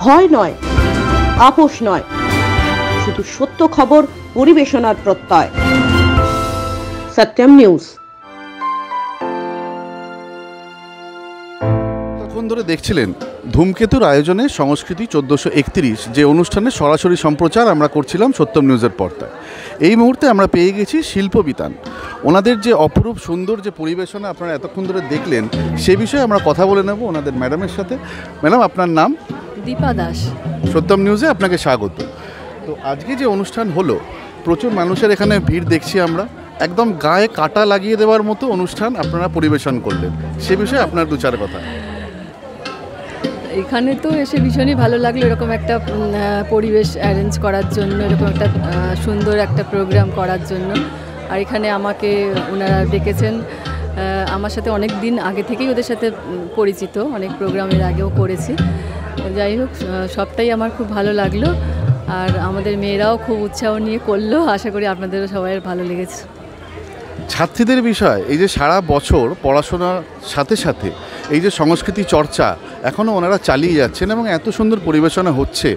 ভয় নয়, আপোষ নয়, শুধু সত্য খবর পরিবেশনার প্রত্যয়। সত্যম নিউজ। তখন ধরে দেখছিলেন ধূমকেতুর আয়োজনে সংস্কৃতি 1431, যে অনুষ্ঠানের সরাসরি সম্প্রচার আমরা করছিলাম সত্যম নিউজের পর্দায়। এই মুহূর্তে আমরা পেয়ে গেছি শিল্পবিতান। ওনাদের যে অপরূপ সুন্দর যে পরিবেশনা আপনারা এতক্ষণ ধরে দেখলেন, সে বিষয়ে আমরা কথা বলে নেব ওনাদের ম্যাডামের সাথে। ম্যাডাম, আপনার নাম? দীপা দাস। সত্যম নিউজে আপনাকে স্বাগত। তো আজকে যে অনুষ্ঠান হলো, প্রচুর মানুষের এখানে ভিড় দেখছি আমরা, একদম গায়ে কাটা লাগিয়ে দেওয়ার মতো অনুষ্ঠান আপনারা পরিবেশন করলেন, সে বিষয়ে আপনার দু চার কথা। এখানে তো এসে ভীষণই ভালো লাগলো, এরকম একটা পরিবেশ অ্যারেঞ্জ করার জন্য, এরকম একটা সুন্দর একটা প্রোগ্রাম করার জন্য। আর এখানে আমাকে ওনারা ডেকেছেন, আমার সাথে অনেক দিন আগে থেকেই ওদের সাথে পরিচিত, অনেক প্রোগ্রামের আগেও করেছি। যাই হোক, সবটাই আমার খুব ভালো লাগলো। আর আমাদের মেয়েরাও খুব উৎসাহ নিয়ে করলো, আশা করি আপনাদেরও সবাই ভালো লেগেছে। ছাত্রীদের বিষয়, এই যে সারা বছর পড়াশোনার সাথে সাথে এই যে সংস্কৃতি চর্চা এখনও ওনারা চালিয়ে যাচ্ছেন এবং এত সুন্দর পরিবেশনা হচ্ছে,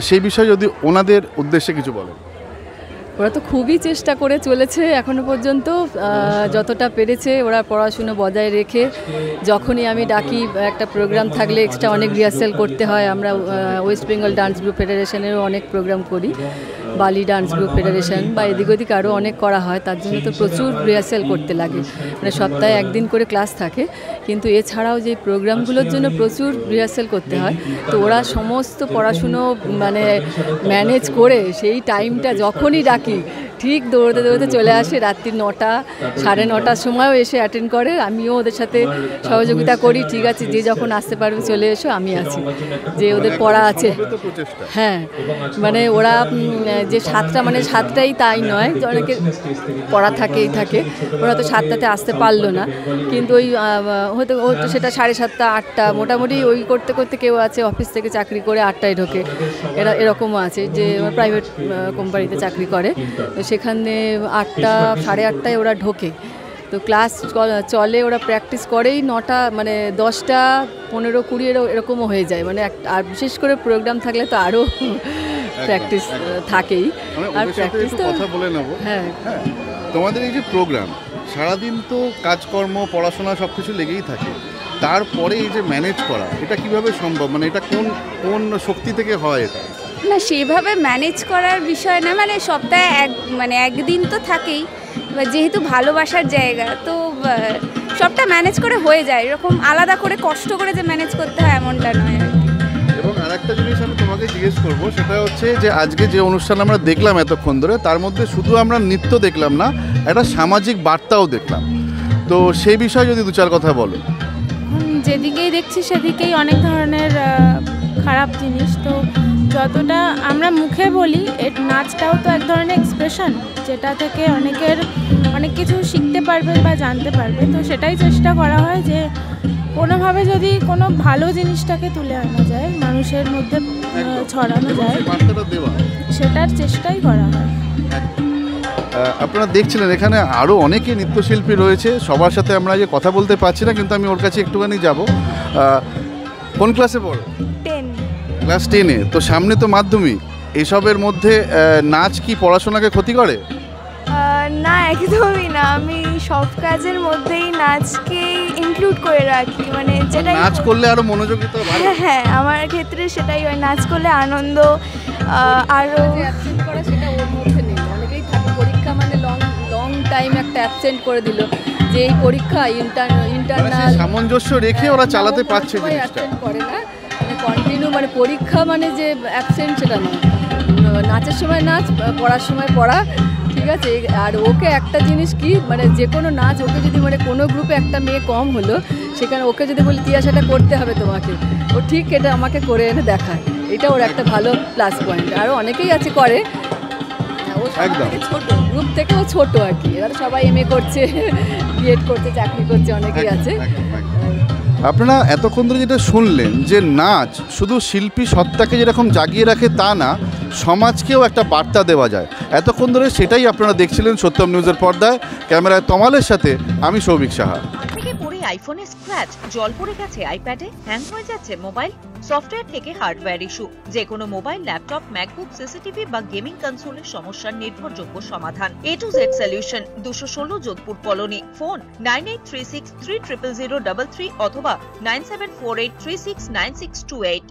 সেই বিষয়ে যদি ওনাদের উদ্দেশ্যে কিছু বলেন। ওরা তো খুবই চেষ্টা করে চলেছে এখনো পর্যন্ত, যতটা পেরেছে ওরা পড়াশুনো বজায় রেখে। যখনই আমি ডাকি, একটা প্রোগ্রাম থাকলে এক্সট্রা অনেক রিহার্সাল করতে হয়। আমরা ওয়েস্ট বেঙ্গল ডান্স গ্রুপ ফেডারেশনেরও অনেক প্রোগ্রাম করি, বালি ডান্স গ্রুপ ফেডারেশন বা এদিক ওদিক আরও অনেক করা হয়। তার জন্য তো প্রচুর রিহার্সাল করতে লাগে, মানে সপ্তাহে একদিন করে ক্লাস থাকে। কিন্তু এছাড়াও যে প্রোগ্রামগুলোর জন্য প্রচুর রিহার্সাল করতে হয়, তো ওরা সমস্ত পড়াশুনো মানে ম্যানেজ করে সেই টাইমটা যখনই ডাকি ঠিক দৌড়তে দৌড়তে চলে আসে। রাত্রি 9টা, 9:30 সময়ও এসে অ্যাটেন্ড করে। আমিও ওদের সাথে সহযোগিতা করি, ঠিক আছে যে যখন আসতে পারবে চলে এসো, আমি আছি, যে ওদের পড়া আছে। হ্যাঁ, মানে ওরা যে 7টা, মানে 7টাই তাই নয়, অনেকে পড়া থাকেই থাকে। ওরা তো 7টাতে আসতে পারলো না, কিন্তু ওই হয়তো সেটা 7:30, 8টা, মোটামুটি ওই করতে করতে কেউ আছে অফিস থেকে চাকরি করে 8টায় ঢোকে, এরকমও আছে যে প্রাইভেট কোম্পানিতে চাকরি করে, সেখানে 8টা, 8:30টায় ওরা ঢোকে। তো ক্লাস চলে, ওরা প্র্যাকটিস করেই 9টা, মানে 10টা, 15, 20 এরকমও হয়ে যায়। মানে আর বিশেষ করে প্রোগ্রাম থাকলে তো আরও প্র্যাকটিস থাকেই। আর প্র্যাকটিস তো কথা বলে নেব। হ্যাঁ, তোমাদের এই যে প্রোগ্রাম, সারাদিন তো কাজকর্ম, পড়াশোনা সব কিছু লেগেই থাকে, তারপরে এই যে ম্যানেজ করা, এটা কিভাবে সম্ভব? মানে এটা কোন শক্তি থেকে হয়? এটা না, সেভাবে ম্যানেজ করার বিষয় না, মানে সপ্তাহে একদিন তো থাকেই। যেহেতু ভালোবাসার জায়গা, তো সবটা ম্যানেজ করে হয়ে যায়। এরকম আলাদা করে কষ্ট করে যে ম্যানেজ করতে হয় এমনটা নয়। এবং আরেকটা জিনিস আমি তোমাকে জিজ্ঞেস করবো, সেটা হচ্ছে যে আজকে যে অনুষ্ঠান আমরা দেখলাম এতক্ষণ ধরে, তার মধ্যে শুধু আমরা নৃত্য দেখলাম না, একটা সামাজিক বার্তাও দেখলাম। তো সেই বিষয়ে যদি দু চার কথা বলো। যেদিকেই দেখছি সেদিকেই অনেক ধরনের খারাপ জিনিস। তো যতটা আমরা মুখে বলি, নাচটাও তো এক ধরনের এক্সপ্রেশন, যেটা থেকে অনেক কিছু শিখতে পারবে বা জানতে পারবে। তো সেটাই চেষ্টা করা হয় যে কোনোভাবে যদি কোনো ভালো জিনিসটাকে তুলে আনা যায়, মানুষের মধ্যে ছড়ানো যায়, সেটার চেষ্টাই করা হয়। আপনারা দেখছিলেন এখানে আরও অনেকে নৃত্যশিল্পী রয়েছে, সবার সাথে আমরা যে কথা বলতে পারছি না, কিন্তু আমি ওর কাছে একটুখানি যাব। কোন ক্লাসে পড়ো? 10। ক্লাস 10-এ। তো সামনে তো মাধ্যমিক, এসবের মধ্যে নাচ কি পড়াশোনাকে ক্ষতি করে? না, একদমই না। আমি সব কাজের মধ্যেই নাচকে ইনক্লুড করে রাখি, মানে যেটা নাচ করলে আরও মনোযোগী তো। হ্যাঁ, আমার ক্ষেত্রে সেটাই হয়। নাচ করলে আনন্দ আরও করা, সেটা ওর মধ্যে নেই। অনেকেই থাকে পরীক্ষা মানে লং টাইম একটা অ্যাবসেন্ট করে দিল, যে এই পরীক্ষা ইন্টারনাল সামঞ্জস্য রেখে ওরা চালাতে পারছে জিনিসটা করে না, মানে কন্টিনিউ, মানে পরীক্ষা মানে যে অ্যাবসেন্ট সেটা নয়। নাচের সময় নাচ, পড়ার সময় পড়া, ঠিক আছে। আর ওকে একটা জিনিস কি, মানে যে কোনো নাচ, ওকে যদি মানে কোনো গ্রুপে একটা মেয়ে কম হলো, সেখানে ওকে যদি বলি তিয়া সেটা করতে হবে তোমাকে, ও ঠিক এটা আমাকে করে এনে দেখায়। এটা ওর একটা ভালো প্লাস পয়েন্ট। আরও অনেকেই আছে করে, ও ছোট গ্রুপ থেকেও ছোট আর কি। এরা সবাই MA করছে, বিএড করছে, চাকরি করছে, অনেকেই আছে। আপনারা এতক্ষণ ধরে যেটা শুনলেন, যে নাচ শুধু শিল্পী সত্তাকে যেরকম জাগিয়ে রাখে তা না, সমাজকেও একটা বার্তা দেওয়া যায়। এতক্ষণ ধরে সেটাই আপনারা দেখছিলেন সত্যম নিউজের পর্দায়। ক্যামেরায় তমালের সাথে আমি সৌভিক সাহা। আইফোনে স্ক্র্যাচ, জল পড়ে গেছে আইপ্যাডে, হ্যাং হয়ে যাচ্ছে মোবাইল? সফটওয়্যার থেকে হার্ডওয়্যার ইস্যু, যে কোনো মোবাইল, ল্যাপটপ, ম্যাকবুক, সিসিটিভি বা গেমিং কনসোলের সমস্যার নির্ভরযোগ্য সমাধান। A to Z solution, 216 Jodhpur colony. Phone 9836300033 অথবা 9748369628।